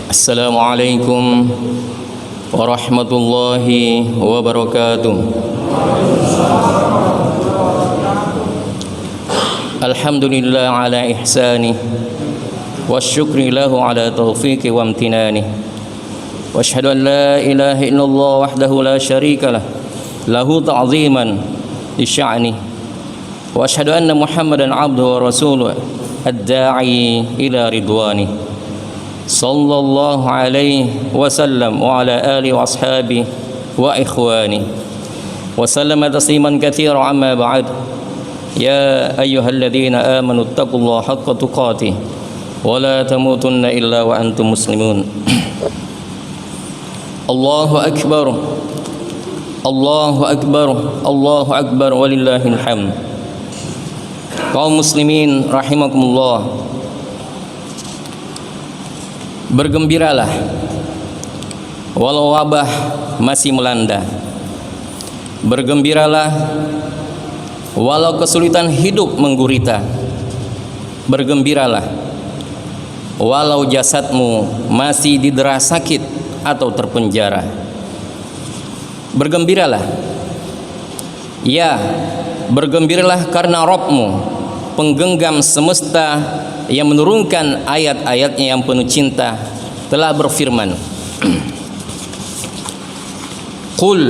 Assalamualaikum warahmatullahi wabarakatuh. Alhamdulillah ala ihsani wasyukri lahu ala taufiqi wa amtinani. Wa asyhadu an la ilaha illallah wahdahu la syarika lah lahu ta'ziman li sya'ni. Wa asyhadu anna Muhammadan abduhu wa rasuluhu ad-da'i ila ridwani. Sallallahu alaihi wasallam wa ala alihi wa ashabihi wa ikhwani wa sallama tasliman katsiran amma ba'd. Ya ayyuhalladzina amanu taqullaha haqqa tuqatih wa la tamutunna illa wa antum muslimun. Allahu akbar, Allahu akbar, Allahu akbar walillahil hamd. Kaum muslimin rahimakumullah, bergembiralah walau wabah masih melanda. Bergembiralah walau kesulitan hidup menggurita. Bergembiralah walau jasadmu masih didera sakit atau terpenjara. Bergembiralah, ya, bergembiralah karena Rabbmu, penggenggam semesta, yang menurunkan ayat-ayatnya yang penuh cinta, telah berfirman, Qul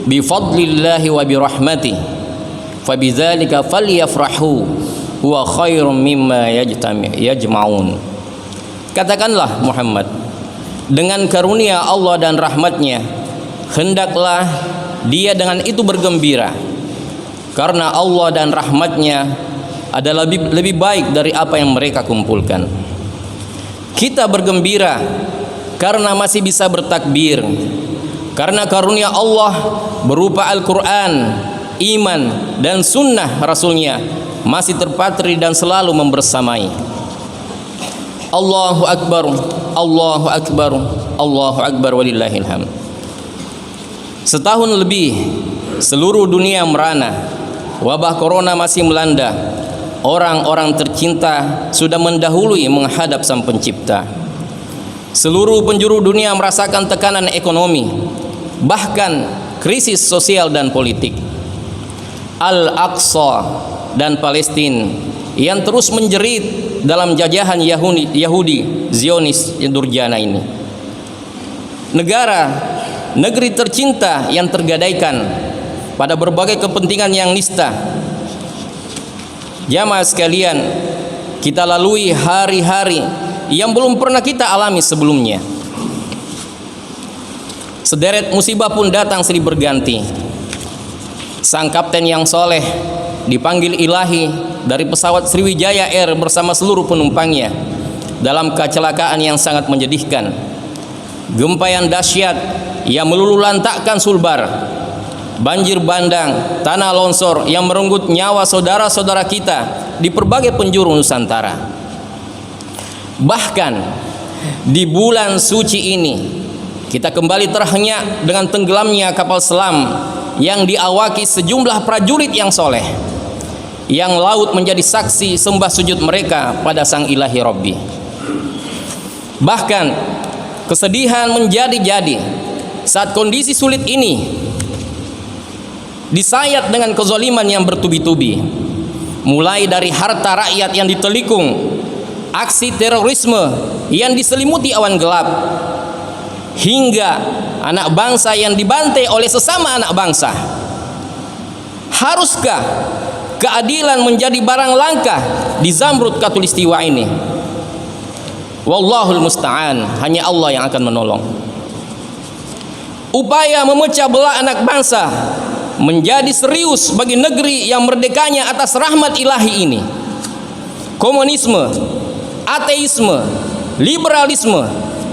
bifadlillahi wa birahmatih fabidzalika falyafrahu huwa khairum mimma yajma'un. Katakanlah Muhammad, dengan karunia Allah dan rahmatnya hendaklah dia dengan itu bergembira, karena Allah dan rahmatnya adalah lebih baik dari apa yang mereka kumpulkan. Kita bergembira karena masih bisa bertakbir, karena karunia Allah berupa Al-Quran, iman, dan sunnah Rasulnya masih terpatri dan selalu membersamai. Allahu Akbar, Allahu Akbar, Allahu Akbar walillahil hamd. Setahun lebih seluruh dunia merana, wabah corona masih melanda. Orang-orang tercinta sudah mendahului menghadap Sang Pencipta. Seluruh penjuru dunia merasakan tekanan ekonomi, bahkan krisis sosial dan politik. Al-Aqsa dan Palestina yang terus menjerit dalam jajahan Yahudi Zionis Durjana ini. Negeri tercinta yang tergadaikan pada berbagai kepentingan yang nista. Jamaah sekalian, kita lalui hari-hari yang belum pernah kita alami sebelumnya. Sederet musibah pun datang silih berganti. Sang kapten yang soleh dipanggil ilahi dari pesawat Sriwijaya Air bersama seluruh penumpangnya dalam kecelakaan yang sangat menyedihkan. Gempa yang dahsyat yang meluluhlantakkan Sulbar, banjir bandang, tanah longsor yang merenggut nyawa saudara-saudara kita di berbagai penjuru Nusantara. Bahkan di bulan suci ini kita kembali terhenyak dengan tenggelamnya kapal selam yang diawaki sejumlah prajurit yang soleh, yang laut menjadi saksi sembah sujud mereka pada Sang Ilahi Rabbi. Bahkan kesedihan menjadi-jadi saat kondisi sulit ini disayat dengan kezaliman yang bertubi-tubi, mulai dari harta rakyat yang ditelikung, aksi terorisme yang diselimuti awan gelap, hingga anak bangsa yang dibantai oleh sesama anak bangsa. Haruskah keadilan menjadi barang langka di Zamrud Katulistiwa ini? Wallahul musta'an, hanya Allah yang akan menolong. Upaya memecah belah anak bangsa menjadi serius bagi negeri yang merdekanya atas rahmat ilahi ini. Komunisme, ateisme, liberalisme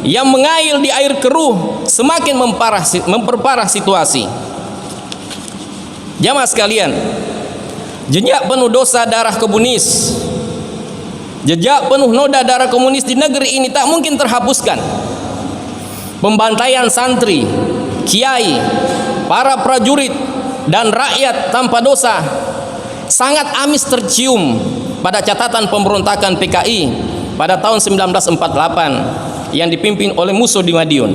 yang mengail di air keruh semakin memperparah situasi. Jamaah sekalian, jejak penuh dosa darah komunis, jejak penuh noda darah komunis di negeri ini tak mungkin terhapuskan. Pembantaian santri, kiai, para prajurit, dan rakyat tanpa dosa sangat amis tercium pada catatan pemberontakan PKI pada tahun 1948 yang dipimpin oleh musuh di Madiun.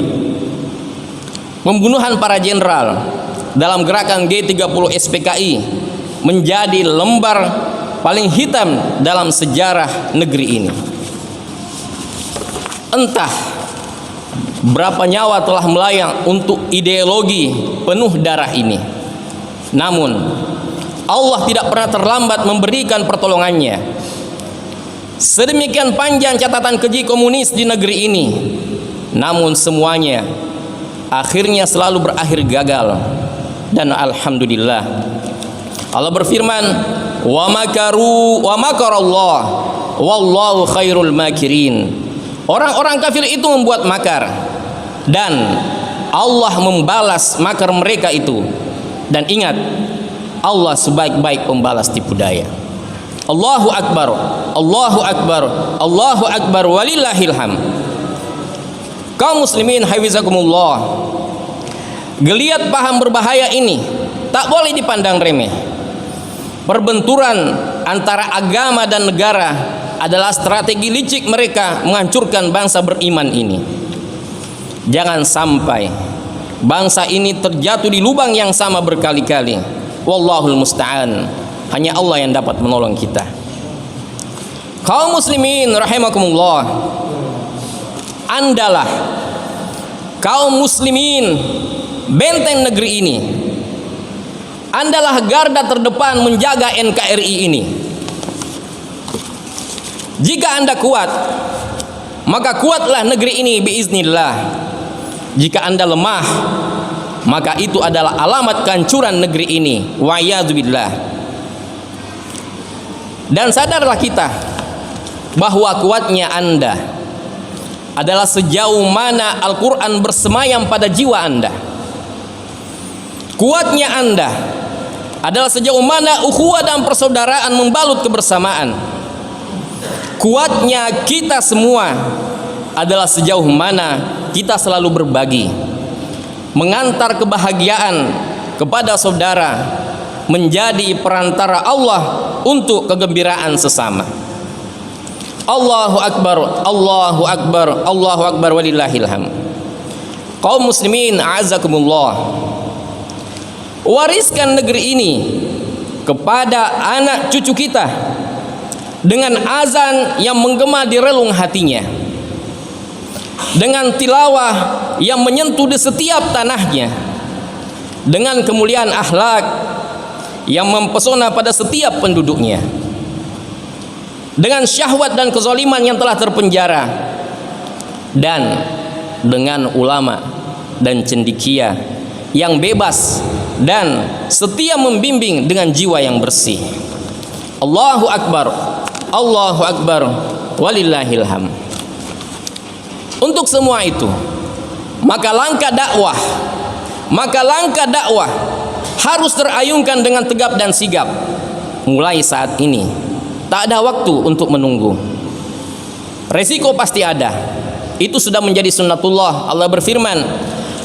Pembunuhan para jenderal dalam gerakan G30 SPKI menjadi lembar paling hitam dalam sejarah negeri ini. Entah berapa nyawa telah melayang untuk ideologi penuh darah ini, namun Allah tidak pernah terlambat memberikan pertolongannya. Sedemikian panjang catatan keji komunis di negeri ini, namun semuanya akhirnya selalu berakhir gagal. Dan alhamdulillah, Allah berfirman, wa makaru wa makarallah wallahu khairul makirin. Orang-orang kafir itu membuat makar dan Allah membalas makar mereka itu. Dan ingat, Allah sebaik-baik pembalas tipu daya. Allahu akbar, Allahu akbar, Allahu akbar, walillahil hamd. Kaum muslimin hafizakumullah, geliat paham berbahaya ini tak boleh dipandang remeh. Perbenturan antara agama dan negara adalah strategi licik mereka menghancurkan bangsa beriman ini. Jangan sampai bangsa ini terjatuh di lubang yang sama berkali-kali. Wallahul musta'an. Hanya Allah yang dapat menolong kita. Kaum muslimin rahimakumullah, andalah kaum muslimin benteng negeri ini. Andalah garda terdepan menjaga NKRI ini. Jika Anda kuat, maka kuatlah negeri ini biiznillah. Jika Anda lemah, maka itu adalah alamat kehancuran negeri ini. Wa'iyadzubillah. Dan sadarlah kita bahwa kuatnya Anda adalah sejauh mana Al-Quran bersemayam pada jiwa Anda. Kuatnya Anda adalah sejauh mana ukhuwah dan persaudaraan membalut kebersamaan. Kuatnya kita semua adalah sejauh mana kita selalu berbagi, mengantar kebahagiaan kepada saudara, menjadi perantara Allah untuk kegembiraan sesama. Allahu akbar, Allahu akbar, Allahu akbar, walillahil hamd. Kaum muslimin a'azakumullah, wariskan negeri ini kepada anak cucu kita dengan azan yang menggema di relung hatinya, dengan tilawah yang menyentuh di setiap tanahnya, dengan kemuliaan akhlak yang mempesona pada setiap penduduknya, dengan syahwat dan kezaliman yang telah terpenjara, dan dengan ulama dan cendekia yang bebas dan setia membimbing dengan jiwa yang bersih. Allahu akbar, Allahu akbar, walillahil hamd. Untuk semua itu, maka langkah dakwah harus terayunkan dengan tegap dan sigap. Mulai saat ini, tak ada waktu untuk menunggu. Resiko pasti ada. Itu sudah menjadi sunnatullah. Allah berfirman,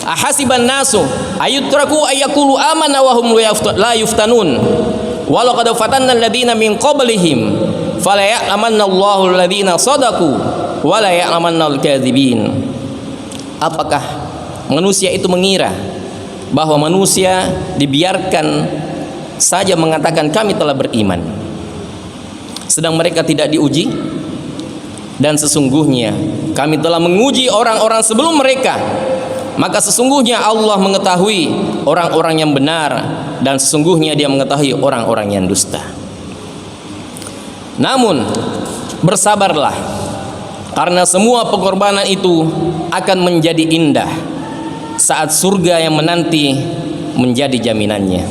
ahasiban nasu ayutraku ayakulu amana wa hum la yuftanun walau qad fatanna alladziina min qablihim fala ya'lamanna Allahu alladziina shadaqu wa la ya'lamanna al-kadzibin. Apakah manusia itu mengira bahwa manusia dibiarkan saja mengatakan kami telah beriman, sedang mereka tidak diuji? Dan sesungguhnya kami telah menguji orang-orang sebelum mereka, maka sesungguhnya Allah mengetahui orang-orang yang benar, dan sesungguhnya Dia mengetahui orang-orang yang dusta. Namun bersabarlah, karena semua pengorbanan itu akan menjadi indah saat surga yang menanti menjadi jaminannya.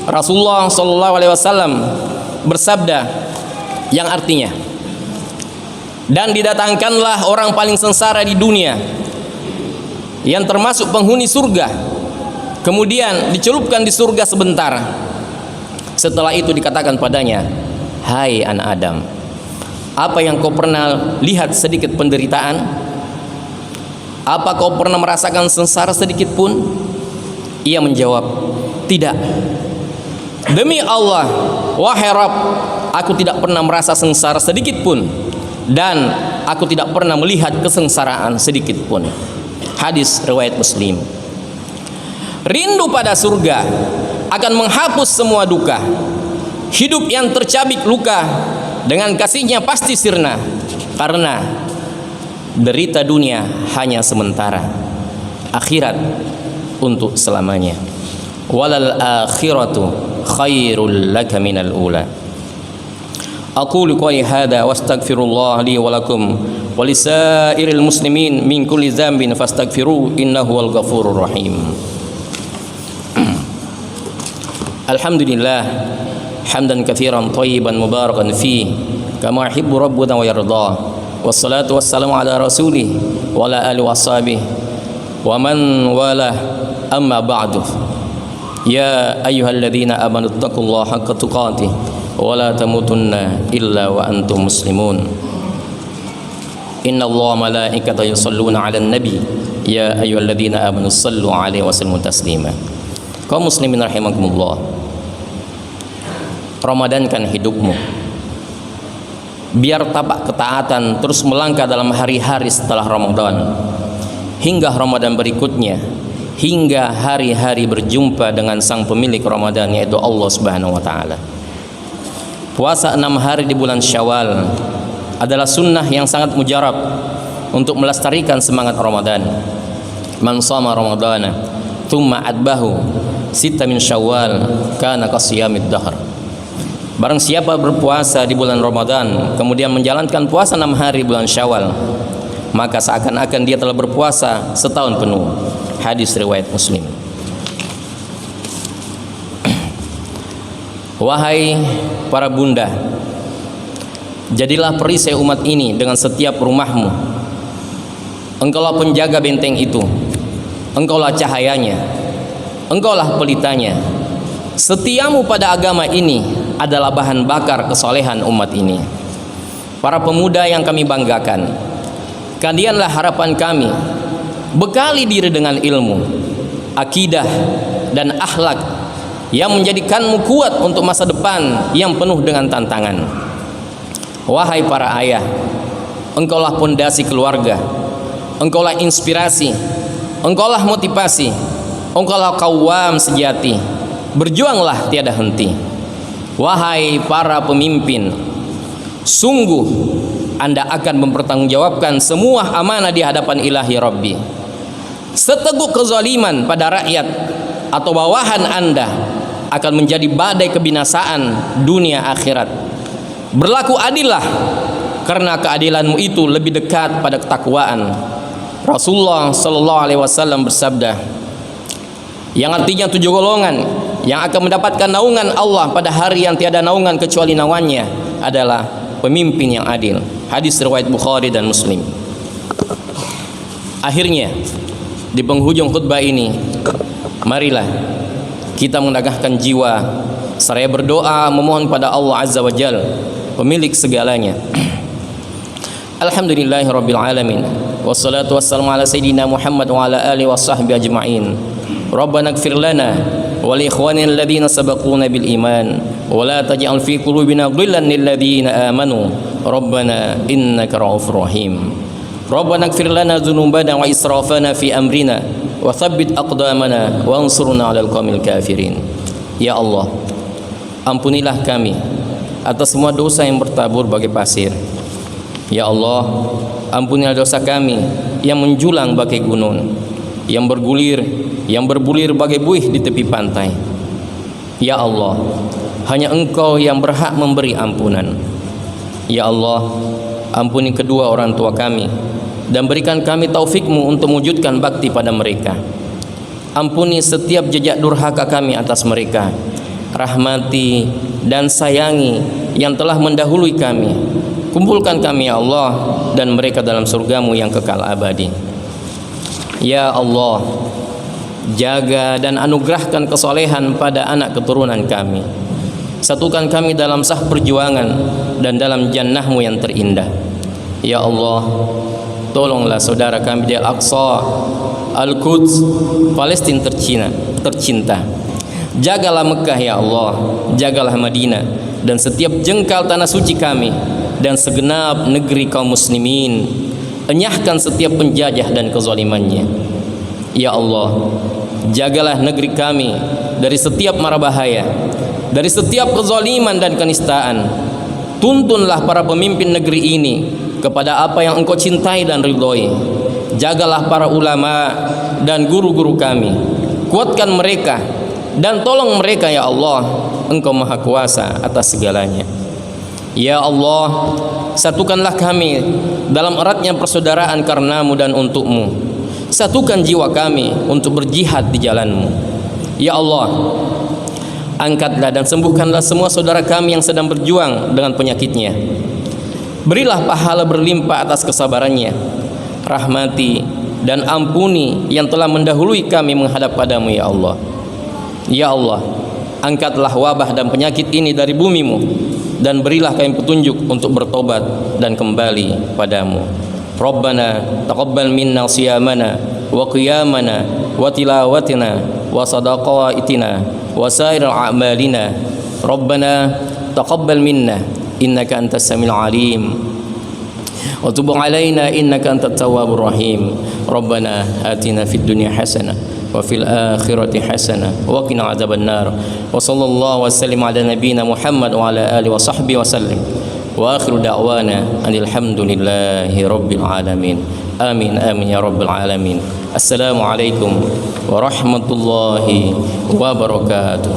Rasulullah SAW bersabda yang artinya, dan didatangkanlah orang paling sengsara di dunia yang termasuk penghuni surga, kemudian dicelupkan di surga sebentar. Setelah itu dikatakan padanya, hai anak Adam, apa yang kau pernah lihat sedikit penderitaan? Apa kau pernah merasakan sengsara sedikit pun? Ia menjawab, tidak. Demi Allah, wahai Rabb, aku tidak pernah merasa sengsara sedikit pun. Dan aku tidak pernah melihat kesengsaraan sedikit pun. Hadis riwayat Muslim. Rindu pada surga akan menghapus semua duka. Hidup yang tercabik luka dengan kasihnya pasti sirna, karena derita dunia hanya sementara, akhirat untuk selamanya. Walal akhiratu khairul laka minal ula. Aqulu qawli hadza wastaghfirullah li wa lakum wa lisairil muslimin min kulli dzambin fastaghfiruhu innahu wal ghafurur rahim. Alhamdulillah hamdan katsiran thayyiban mubarakan fi kama yuhibbu rabbuna wa yarda. Wassalatu wassalamu ala rasulih wa ala alihi washabihi wa man wala, amma ba'du. Ya ayyuhalladzina amanu taqullaha haqqa tuqatih wa la tamutunna illa wa antum muslimun. Innallaha malaikatahu yusholluna 'alan nabi ya ayyuhalladzina amanu shallu 'alaihi wa sallimu taslima. Kaum muslimin rahimakumullah, Ramadankan hidupmu, biar tapak ketaatan terus melangkah dalam hari-hari setelah Ramadan hingga Ramadan berikutnya, hingga hari-hari berjumpa dengan sang pemilik Ramadan, yaitu Allah Subhanahu wa taala. Puasa 6 hari di bulan Syawal adalah sunnah yang sangat mujarab untuk melestarikan semangat Ramadan. Man shama ramadana thumma adbahu sita min Syawal kana qasiyamid dahr. Barang siapa berpuasa di bulan Ramadan kemudian menjalankan puasa 6 hari bulan Syawal, maka seakan-akan dia telah berpuasa setahun penuh. Hadis riwayat Muslim. Wahai para bunda, jadilah perisai umat ini dengan setiap rumahmu. Engkaulah penjaga benteng itu, engkaulah cahayanya, engkaulah pelitanya. Setiamu pada agama ini adalah bahan bakar kesolehan umat ini. Para pemuda yang kami banggakan, kalianlah harapan kami. Bekali diri dengan ilmu, akidah, dan akhlak yang menjadikanmu kuat untuk masa depan yang penuh dengan tantangan. Wahai para ayah, engkaulah pondasi keluarga, engkaulah inspirasi, engkaulah motivasi, engkaulah qawwam sejati. Berjuanglah tiada henti. Wahai para pemimpin, sungguh Anda akan mempertanggungjawabkan semua amanah di hadapan Ilahi Rabbi. Seteguk kezaliman pada rakyat atau bawahan Anda akan menjadi badai kebinasaan dunia akhirat. Berlaku adillah, karena keadilanmu itu lebih dekat pada ketakwaan. Rasulullah sallallahu alaihi wasallam bersabda, yang artinya 7 golongan yang akan mendapatkan naungan Allah pada hari yang tiada naungan kecuali naungannya adalah pemimpin yang adil. Hadis riwayat Bukhari dan Muslim. Akhirnya di penghujung khutbah ini, marilah kita menegakkan jiwa seraya berdoa memohon pada Allah Azza wa Jalla, pemilik segalanya. Alhamdulillahirabbil alamin. Wassalatu wassalamu ala sayyidina Muhammad wa ala alihi washabbihi ajma'in. Rabbana ighfir lana wa li ikhwanina alladhina sabaquna bil iman wa la taj'al fi qulubina ghillan lil ladzina amanu Rabbana innaka ra'ufur rahim. Rabbana ighfir lana dzunubana wa israfana fi amrina wa tsabbit aqdamana wa ansurna 'alal qaumil kafirin. Ya Allah, ampunilah kami atas semua dosa yang bertabur bagai pasir. Ya Allah, ampunilah dosa kami yang menjulang bagai gunung, yang bergulir, yang berbulir bagai buih di tepi pantai. Ya Allah, hanya Engkau yang berhak memberi ampunan. Ya Allah, ampuni kedua orang tua kami dan berikan kami taufik-Mu untuk mewujudkan bakti pada mereka. Ampuni setiap jejak durhaka kami atas mereka. Rahmati dan sayangi yang telah mendahului kami. Kumpulkan kami ya Allah dan mereka dalam surga-Mu yang kekal abadi. Ya Allah, jaga dan anugerahkan kesolehan pada anak keturunan kami. Satukan kami dalam sah perjuangan dan dalam jannah-Mu yang terindah. Ya Allah, tolonglah saudara kami di Al-Aqsa, Al-Quds, Palestina tercinta. Jagalah Mekah ya Allah, jagalah Madinah dan setiap jengkal tanah suci kami dan segenap negeri kaum muslimin. Enyahkan setiap penjajah dan kezalimannya. Ya Allah, jagalah negeri kami dari setiap mara bahaya, dari setiap kezaliman dan kenistaan. Tuntunlah para pemimpin negeri ini kepada apa yang Engkau cintai dan ridhoi. Jagalah para ulama dan guru-guru kami, kuatkan mereka dan tolong mereka ya Allah. Engkau maha kuasa atas segalanya. Ya Allah, satukanlah kami dalam eratnya persaudaraan karenamu dan untukmu. Satukan jiwa kami untuk berjihad di jalanmu. Ya Allah, angkatlah dan sembuhkanlah semua saudara kami yang sedang berjuang dengan penyakitnya. Berilah pahala berlimpah atas kesabarannya. Rahmati dan ampuni yang telah mendahului kami menghadap padamu ya Allah. Ya Allah, angkatlah wabah dan penyakit ini dari bumimu, dan berilah kami petunjuk untuk bertobat dan kembali padamu. Rabbana taqabbal minna siyamana wa qiyamana wa tilawatina wa sadaqaitina wa sairil a'malina. Rabbana taqabbal minna innaka antas samiul alim wa tub 'alaina innaka antat tawwabur rahim. Rabbana atina fid dunya hasanah wa fil akhirati hasanah wa qina adzabannar. Wa sallallahu wasallim ala nabiyyina Muhammad wa ala alihi wa sahbihi wasallim. Wa akhiru da'wana alhamdulillahi rabbil alamin. Amin amin ya rabbal alamin. Assalamualaikum warahmatullahi wabarakatuh.